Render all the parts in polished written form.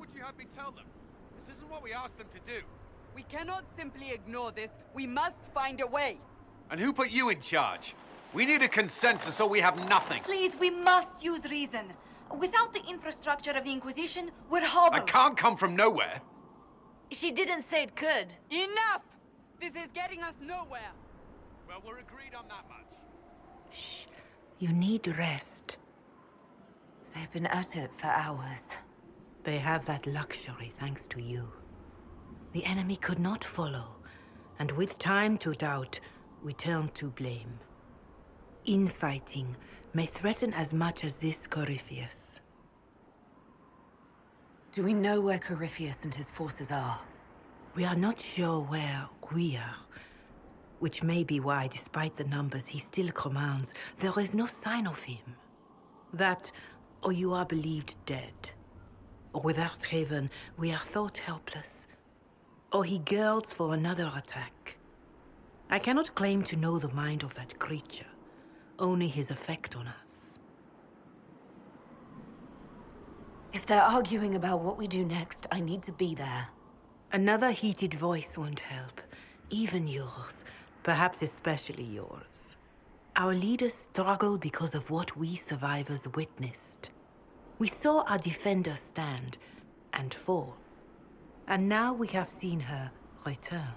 would you have me tell them? This isn't what we asked them to do. We cannot simply ignore this. We must find a way. And who put you in charge? We need a consensus or we have nothing. Please, we must use reason. Without the infrastructure of the Inquisition, we're I hobbled. can't come from nowhere. She didn't say it could. Enough! This is getting us nowhere. Well, we're agreed on that much. Shh. You need rest. They've been at it for hours. They have that luxury thanks to you. The enemy could not follow, and with time to doubt, we turn to blame. Infighting may threaten as much as this Corypheus. Do we know where Corypheus and his forces are? We are not sure where we are, which may be why, despite the numbers he still commands, there is no sign of him. That, or you are believed dead. Or without Haven, we are thought helpless. Or he girds for another attack. I cannot claim to know the mind of that creature, only his effect on us. If they're arguing about what we do next, I need to be there. Another heated voice won't help, even yours, perhaps especially yours. Our leaders struggle because of what we survivors witnessed. We saw our defender stand and fall, and now we have seen her return.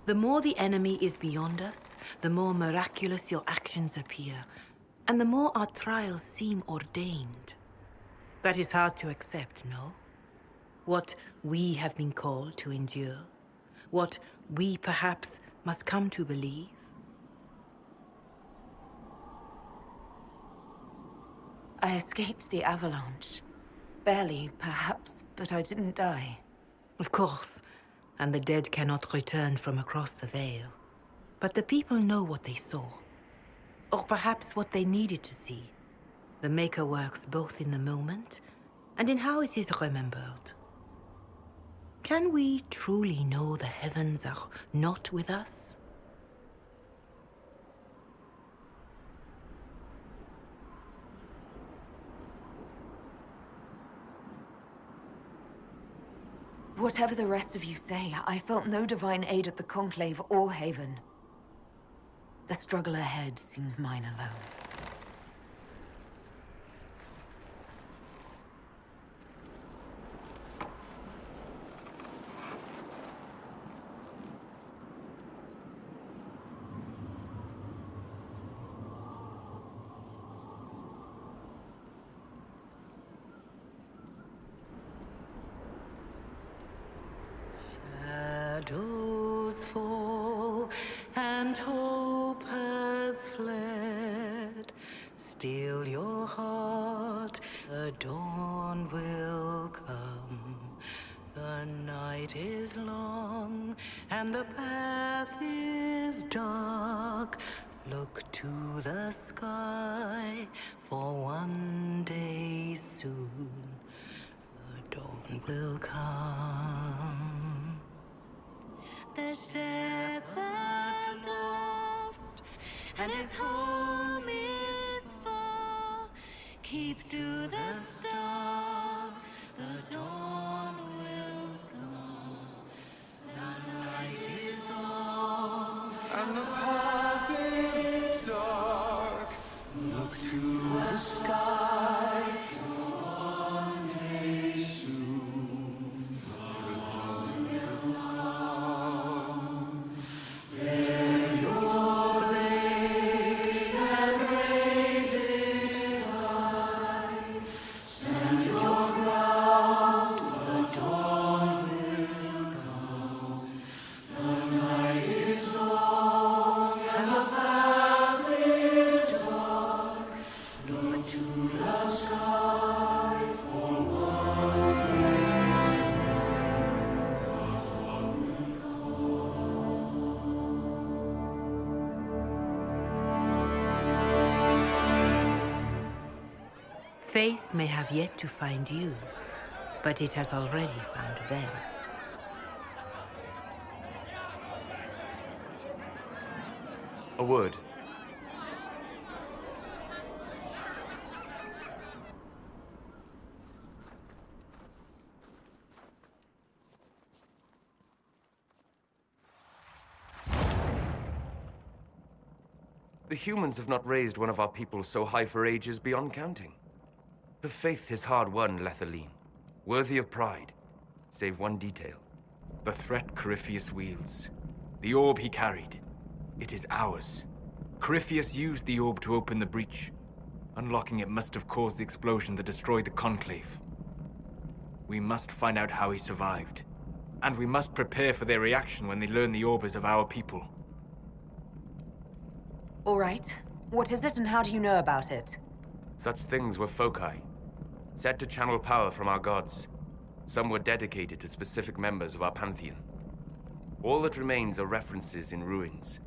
The more the enemy is beyond us, the more miraculous your actions appear, and the more our trials seem ordained. That is hard to accept, no? What we have been called to endure, what we perhaps must come to believe. I escaped the avalanche. Barely, perhaps, but I didn't die. Of course, and the dead cannot return from across the veil. But the people know what they saw. Or perhaps what they needed to see. The Maker works both in the moment and in how it is remembered. Can we truly know the heavens are not with us? Whatever the rest of you say, I felt no divine aid at the Conclave or Haven. The struggle ahead seems mine alone. Shadows fall and hope has fled. Still your heart, the dawn will come. The night is long and the path is dark. Look to the sky, for one day soon the dawn will come. The shepherd's lost, and his home is far. Keep to the stars, the dawn will come. The night is long, And the path is dark. Look to the sky. One day soon, the dawn will come. Bear your blade and raise it high. Stand your ground. The dawn will come. The night is long and the path is dark. Look to the sky for one day Faith may have yet to find you, but it has already found them. A word. The humans have not raised one of our people so high for ages beyond counting. Her faith is hard-won, Lethaline. Worthy of pride, save one detail. The threat Corypheus wields. The orb he carried. It is ours. Corypheus used the orb to open the breach. Unlocking it must have caused the explosion that destroyed the Conclave. We must find out how he survived. And we must prepare for their reaction when they learn the orb is of our people. All right. What is it and how do you know about it? Such things were foci, said to channel power from our gods. Some were dedicated to specific members of our pantheon. All that remains are references in ruins,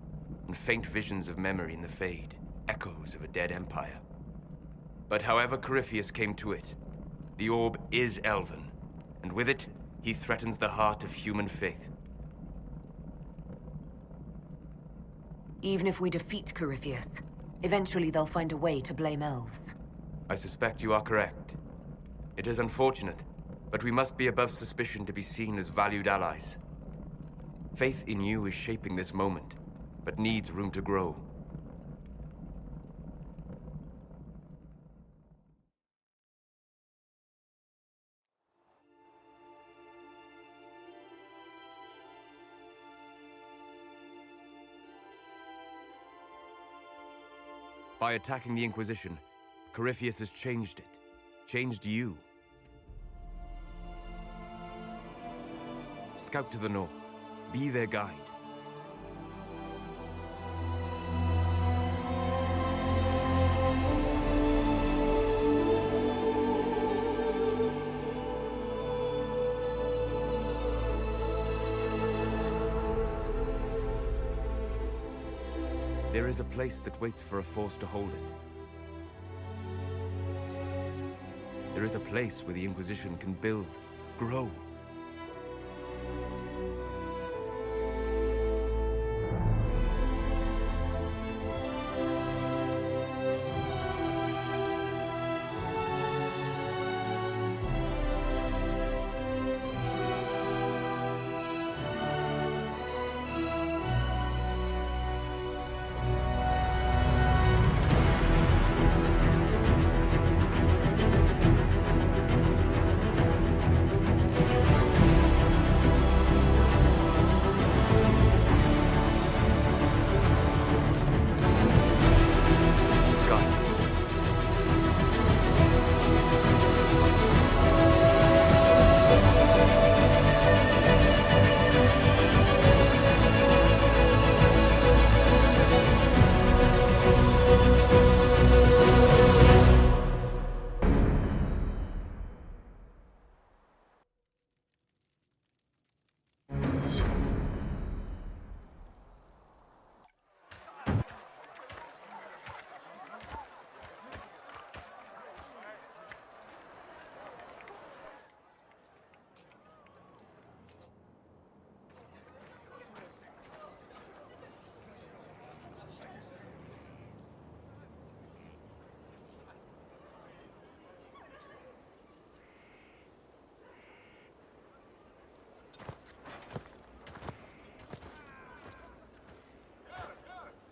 and faint visions of memory in the Fade, echoes of a dead empire. But however Corypheus came to it, the orb is Elven, and with it, he threatens the heart of human faith. Even if we defeat Corypheus, eventually they'll find a way to blame elves. I suspect you are correct. It is unfortunate, but we must be above suspicion to be seen as valued allies. Faith in you is shaping this moment, but needs room to grow. By attacking the Inquisition, Corypheus has changed it. Changed you. Scout to the north. Be their guide. There is a place that waits for a force to hold it. There is a place where the Inquisition can build, grow.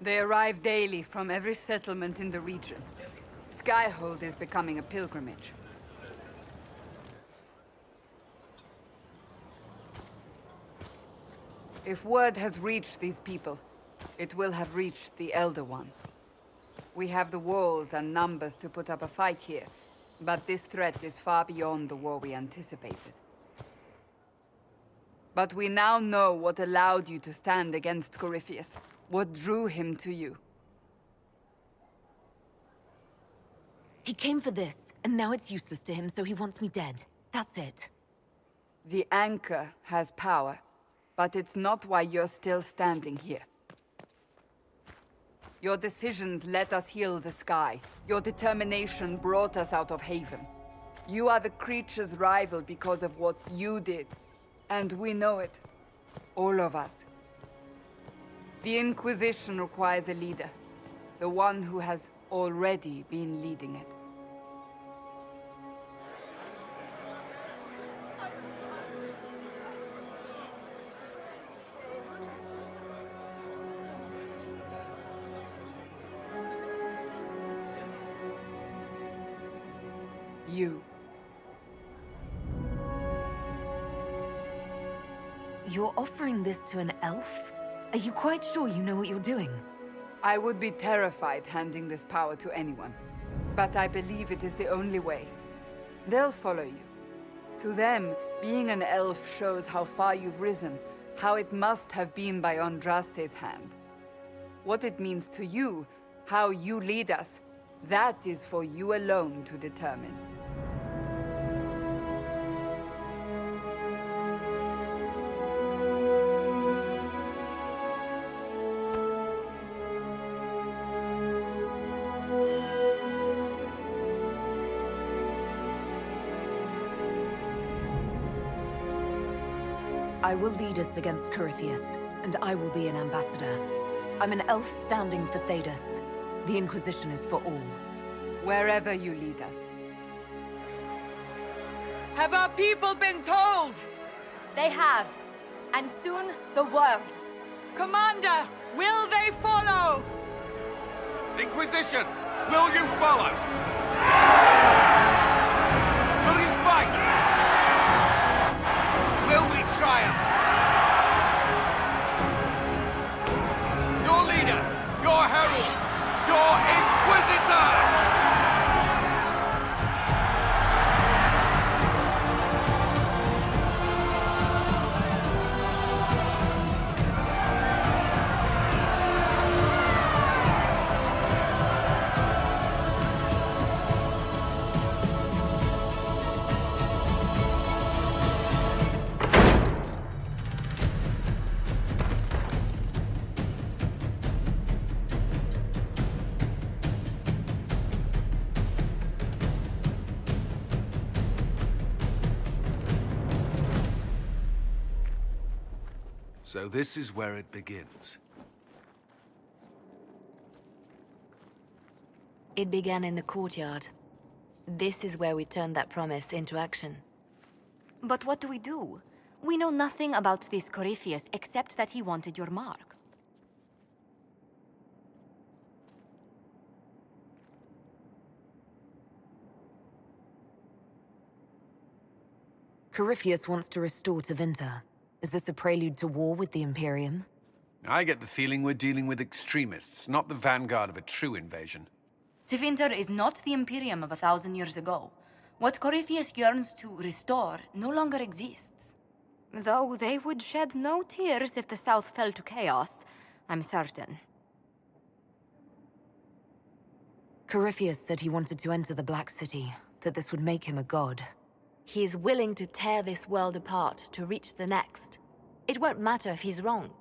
They arrive daily from every settlement in the region. Skyhold is becoming a pilgrimage. If word has reached these people, it will have reached the Elder One. We have the walls and numbers to put up a fight here, but this threat is far beyond the war we anticipated. But we now know what allowed you to stand against Corypheus. What drew him to you? He came for this, and now it's useless to him, so he wants me dead. That's it. The Anchor has power, but it's not why you're still standing here. Your decisions let us heal the sky. Your determination brought us out of Haven. You are the creature's rival because of what you did, and we know it. All of us. The Inquisition requires a leader. The one who has already been leading it. You. You're offering this to an elf? Are you quite sure you know what you're doing? I would be terrified handing this power to anyone. But I believe it is the only way. They'll follow you. To them, being an elf shows how far you've risen, how it must have been by Andraste's hand. What it means to you, how you lead us, that is for you alone to determine. I will lead us against Corypheus, and I will be an ambassador. I'm an elf standing for Thedas. The Inquisition is for all. Wherever you lead us. Have our people been told? They have. And soon, the world. Commander, will they follow? Inquisition, will you follow? Will you fight? Will we triumph? Your leader, your herald, your Inquisitor! So this is where it begins. It began in the courtyard. This is where we turned that promise into action. But what do we do? We know nothing about this Corypheus except that he wanted your mark. Corypheus wants to restore Tevinter. Is this a prelude to war with the Imperium? I get the feeling we're dealing with extremists, not the vanguard of a true invasion. Tevinter is not the Imperium of 1,000 years ago. What Corypheus yearns to restore no longer exists. Though they would shed no tears if the South fell to chaos, I'm certain. Corypheus said he wanted to enter the Black City, that this would make him a god. He is willing to tear this world apart to reach the next. It won't matter if he's wrong.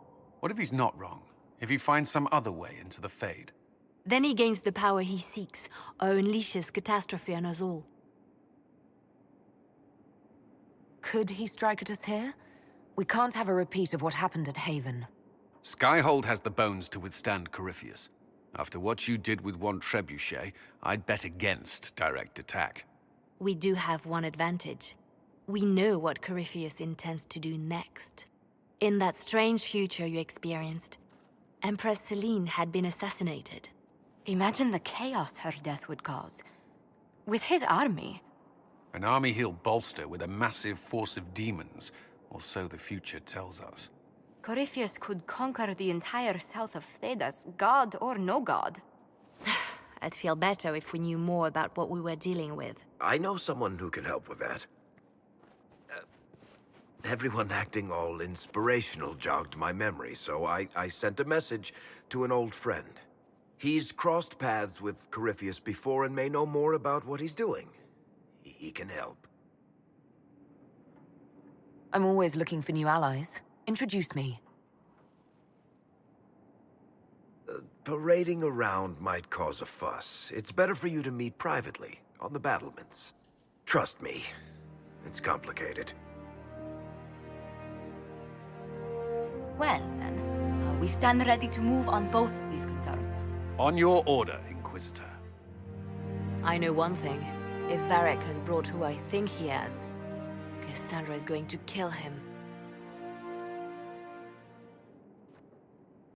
What if he's not wrong? If he finds some other way into the Fade? Then he gains the power he seeks, or unleashes catastrophe on us all. Could he strike at us here? We can't have a repeat of what happened at Haven. Skyhold has the bones to withstand Corypheus. After what you did with one trebuchet, I'd bet against direct attack. We do have one advantage. We know what Corypheus intends to do next. In that strange future you experienced, Empress Selene had been assassinated. Imagine the chaos her death would cause. With his army. An army he'll bolster with a massive force of demons, or so the future tells us. Corypheus could conquer the entire south of Thedas, god or no god. I'd feel better if we knew more about what we were dealing with. I know someone who can help with that. Everyone acting all inspirational jogged my memory, so I sent a message to an old friend. He's crossed paths with Corypheus before and may know more about what he's doing. He can help. I'm always looking for new allies. Introduce me. Parading around might cause a fuss. It's better for you to meet privately, on the battlements. Trust me, it's complicated. Well, then, we stand ready to move on both of these concerns. On your order, Inquisitor. I know one thing. If Varric has brought who I think he has, Cassandra is going to kill him.